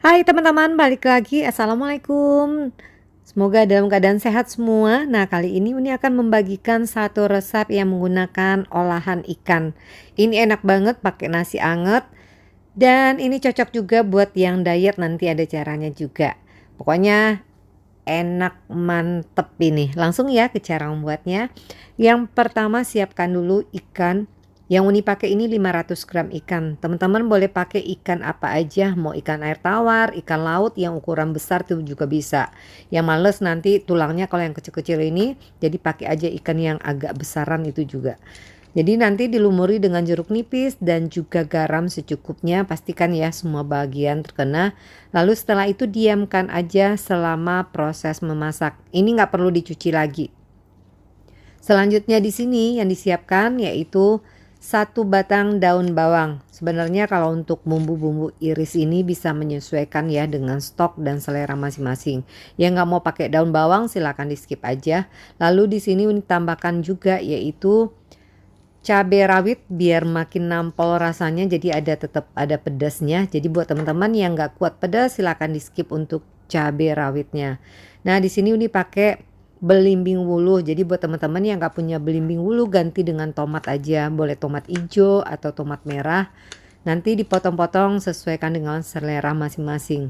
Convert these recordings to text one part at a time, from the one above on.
Hai teman-teman, balik lagi. Assalamualaikum. Semoga dalam keadaan sehat semua. Nah, kali ini Uni akan membagikan satu resep yang menggunakan olahan ikan. Ini enak banget pakai nasi anget dan ini cocok juga buat yang diet, nanti ada caranya juga. Pokoknya enak mantep ini. Langsung ya ke cara membuatnya. Yang pertama siapkan dulu ikan. Yang Uni pakai ini 500 gram ikan. Teman-teman boleh pakai ikan apa aja, mau ikan air tawar, ikan laut yang ukuran besar itu juga bisa. Yang males nanti tulangnya kalau yang kecil-kecil ini, jadi pakai aja ikan yang agak besaran itu juga. Jadi nanti dilumuri dengan jeruk nipis dan juga garam secukupnya, pastikan ya semua bagian terkena. Lalu setelah itu diamkan aja selama proses memasak. Ini nggak perlu dicuci lagi. Selanjutnya di sini yang disiapkan yaitu satu batang daun bawang. Sebenarnya kalau untuk bumbu-bumbu iris ini bisa menyesuaikan ya dengan stok dan selera masing-masing. Yang nggak mau pakai daun bawang silahkan di skip aja. Lalu di sini tambahkan juga yaitu cabai rawit biar makin nampol rasanya, jadi tetap ada pedasnya. Jadi buat teman-teman yang nggak kuat pedas silahkan di skip untuk cabai rawitnya. Nah di sini Uni pakai belimbing wuluh. Jadi buat teman-teman yang nggak punya belimbing wuluh ganti dengan tomat aja. Boleh tomat hijau atau tomat merah. Nanti dipotong-potong sesuaikan dengan selera masing-masing.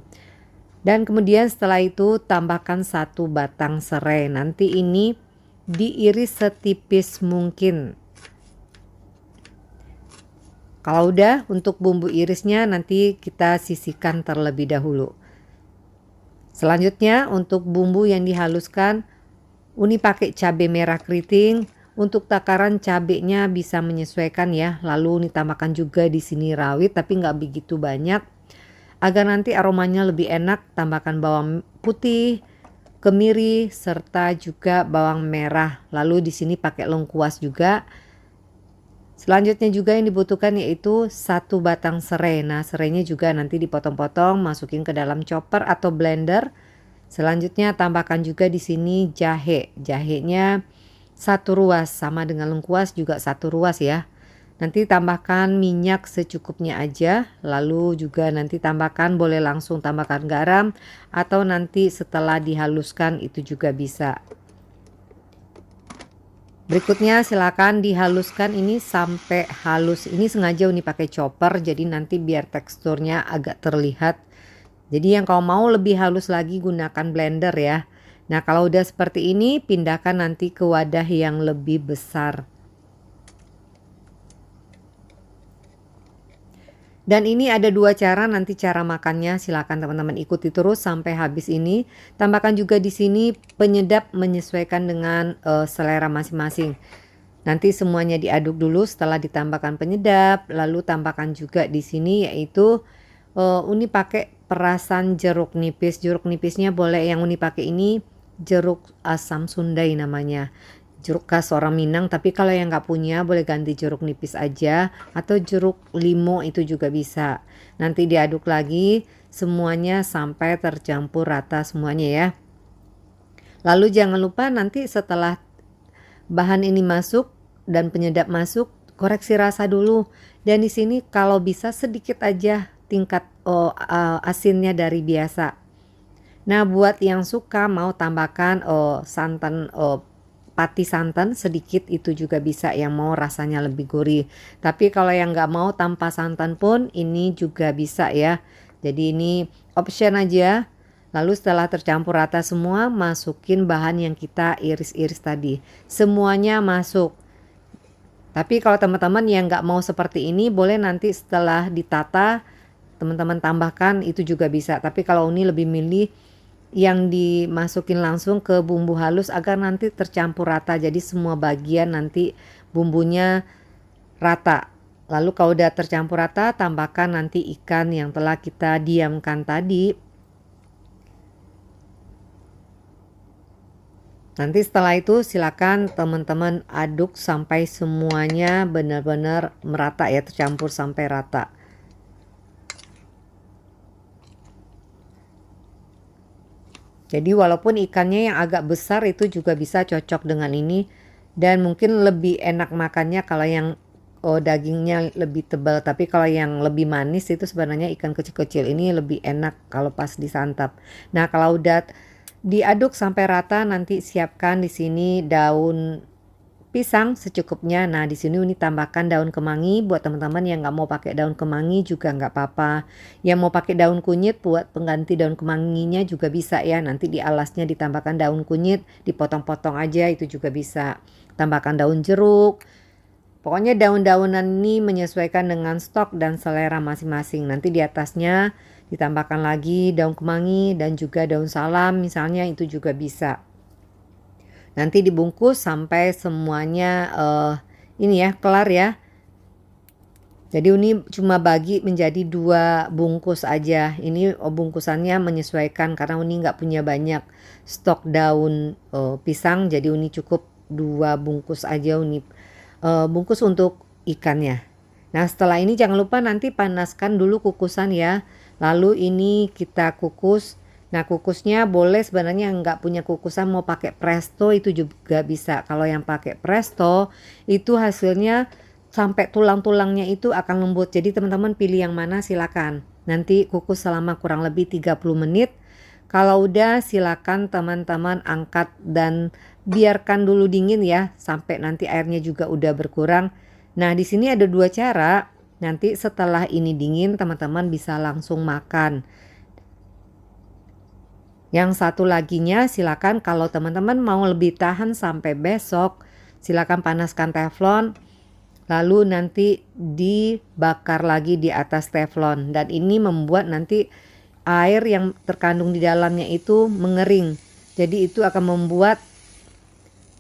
Dan kemudian setelah itu tambahkan satu batang serai. Nanti ini diiris setipis mungkin. Kalau udah, untuk bumbu irisnya nanti kita sisihkan terlebih dahulu. Selanjutnya untuk bumbu yang dihaluskan, Uni pakai cabai merah keriting. Untuk takaran cabenya bisa menyesuaikan ya. Lalu Uni tambahkan juga di sini rawit tapi nggak begitu banyak. Agar nanti aromanya lebih enak, tambahkan bawang putih, kemiri serta juga bawang merah. Lalu di sini pakai lengkuas juga. Selanjutnya juga yang dibutuhkan yaitu satu batang serai. Nah, serainya juga nanti dipotong-potong, masukin ke dalam chopper atau blender. Selanjutnya tambahkan juga di sini jahe. Jahenya satu ruas, sama dengan lengkuas juga satu ruas ya. Nanti tambahkan minyak secukupnya aja. Lalu juga nanti tambahkan, boleh langsung tambahkan garam atau nanti setelah dihaluskan itu juga bisa. Berikutnya silakan dihaluskan ini sampai halus. Ini sengaja Uni pakai chopper jadi nanti biar teksturnya agak terlihat. Jadi yang kalau mau lebih halus lagi gunakan blender ya. Nah kalau udah seperti ini pindahkan nanti ke wadah yang lebih besar. Dan ini ada dua cara, nanti cara makannya silakan teman-teman ikuti terus sampai habis ini. Tambahkan juga di sini penyedap menyesuaikan dengan selera masing-masing. Nanti semuanya diaduk dulu setelah ditambahkan penyedap, lalu tambahkan juga di sini yaitu Uni pakai perasan jeruk nipis. Jeruk nipisnya boleh yang Uni pakai ini jeruk asam Sundai namanya. Jeruk khas orang Minang, tapi kalau yang nggak punya boleh ganti jeruk nipis aja atau jeruk limo itu juga bisa. Nanti diaduk lagi semuanya sampai tercampur rata semuanya ya. Lalu jangan lupa nanti setelah bahan ini masuk dan penyedap masuk, koreksi rasa dulu. Dan di sini kalau bisa sedikit aja tingkat asinnya dari biasa. Nah, buat yang suka mau tambahkan santan pati santan sedikit itu juga bisa yang mau rasanya lebih gurih. Tapi kalau yang nggak mau tanpa santan pun ini juga bisa ya. Jadi ini option aja. Lalu setelah tercampur rata semua, masukin bahan yang kita iris-iris tadi. Semuanya masuk. Tapi kalau teman-teman yang nggak mau seperti ini, boleh nanti setelah ditata, teman-teman tambahkan itu juga bisa. Tapi kalau ini lebih milih yang dimasukin langsung ke bumbu halus agar nanti tercampur rata. Jadi semua bagian nanti bumbunya rata. Lalu kalau udah tercampur rata, tambahkan nanti ikan yang telah kita diamkan tadi. Nanti setelah itu silakan teman-teman aduk sampai semuanya benar-benar merata ya, tercampur sampai rata. Jadi walaupun ikannya yang agak besar itu juga bisa cocok dengan ini dan mungkin lebih enak makannya kalau yang dagingnya lebih tebal, tapi kalau yang lebih manis itu sebenarnya ikan kecil-kecil ini lebih enak kalau pas disantap. Nah, kalau udah diaduk sampai rata, nanti siapkan di sini daun pisang secukupnya. Nah, di sini Uni tambahkan daun kemangi. Buat teman-teman yang nggak mau pakai daun kemangi juga nggak apa-apa. Yang mau pakai daun kunyit buat pengganti daun kemanginya juga bisa ya. Nanti di alasnya ditambahkan daun kunyit, dipotong-potong aja itu juga bisa. Tambahkan daun jeruk. Pokoknya daun-daunan ini menyesuaikan dengan stok dan selera masing-masing. Nanti di atasnya ditambahkan lagi daun kemangi dan juga daun salam misalnya, itu juga bisa. Nanti dibungkus sampai semuanya ini ya kelar ya. Jadi ini cuma bagi menjadi 2 bungkus aja. Ini bungkusannya menyesuaikan karena Uni nggak punya banyak stok daun pisang. Jadi Uni cukup 2 bungkus aja Uni bungkus untuk ikannya. Nah, setelah ini jangan lupa nanti panaskan dulu kukusan ya. Lalu ini kita kukus. Nah, kukusnya boleh sebenarnya nggak punya kukusan mau pakai presto itu juga bisa. Kalau yang pakai presto itu hasilnya sampai tulang-tulangnya itu akan lembut. Jadi teman-teman pilih yang mana silakan. Nanti kukus selama kurang lebih 30 menit. Kalau udah silakan teman-teman angkat dan biarkan dulu dingin ya sampai nanti airnya juga udah berkurang. Nah, di sini ada 2 cara. Nanti setelah ini dingin teman-teman bisa langsung makan. Yang satu laginya silakan kalau teman-teman mau lebih tahan sampai besok, silakan panaskan teflon. Lalu nanti dibakar lagi di atas teflon dan ini membuat nanti air yang terkandung di dalamnya itu mengering. Jadi itu akan membuat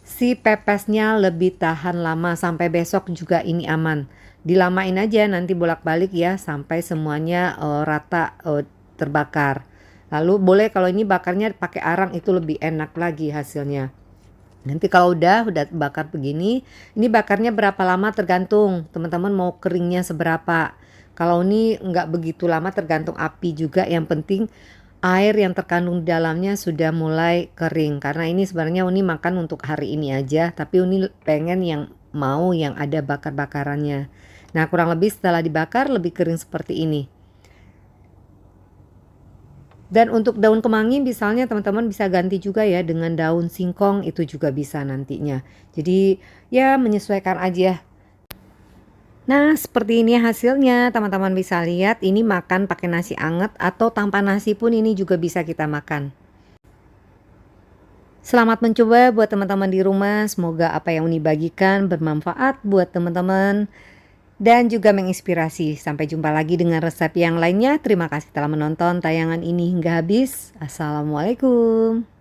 si pepesnya lebih tahan lama sampai besok juga ini aman. Dilamain aja nanti bolak-balik ya sampai semuanya rata terbakar. Lalu boleh kalau ini bakarnya pakai arang itu lebih enak lagi hasilnya. Nanti kalau udah bakar begini, ini bakarnya berapa lama tergantung teman-teman mau keringnya seberapa. Kalau ini nggak begitu lama tergantung api juga, yang penting air yang terkandung di dalamnya sudah mulai kering. Karena ini sebenarnya Uni makan untuk hari ini aja, tapi Uni pengen yang mau yang ada bakar-bakarannya. Nah, kurang lebih setelah dibakar lebih kering seperti ini. Dan untuk daun kemangi misalnya teman-teman bisa ganti juga ya dengan daun singkong, itu juga bisa nantinya. Jadi ya menyesuaikan aja. Nah, seperti ini hasilnya. Teman-teman bisa lihat ini makan pakai nasi anget atau tanpa nasi pun ini juga bisa kita makan. Selamat mencoba buat teman-teman di rumah. Semoga apa yang Uni bagikan bermanfaat buat teman-teman dan juga menginspirasi. Sampai jumpa lagi dengan resep yang lainnya. Terima kasih telah menonton tayangan ini hingga habis. Assalamualaikum.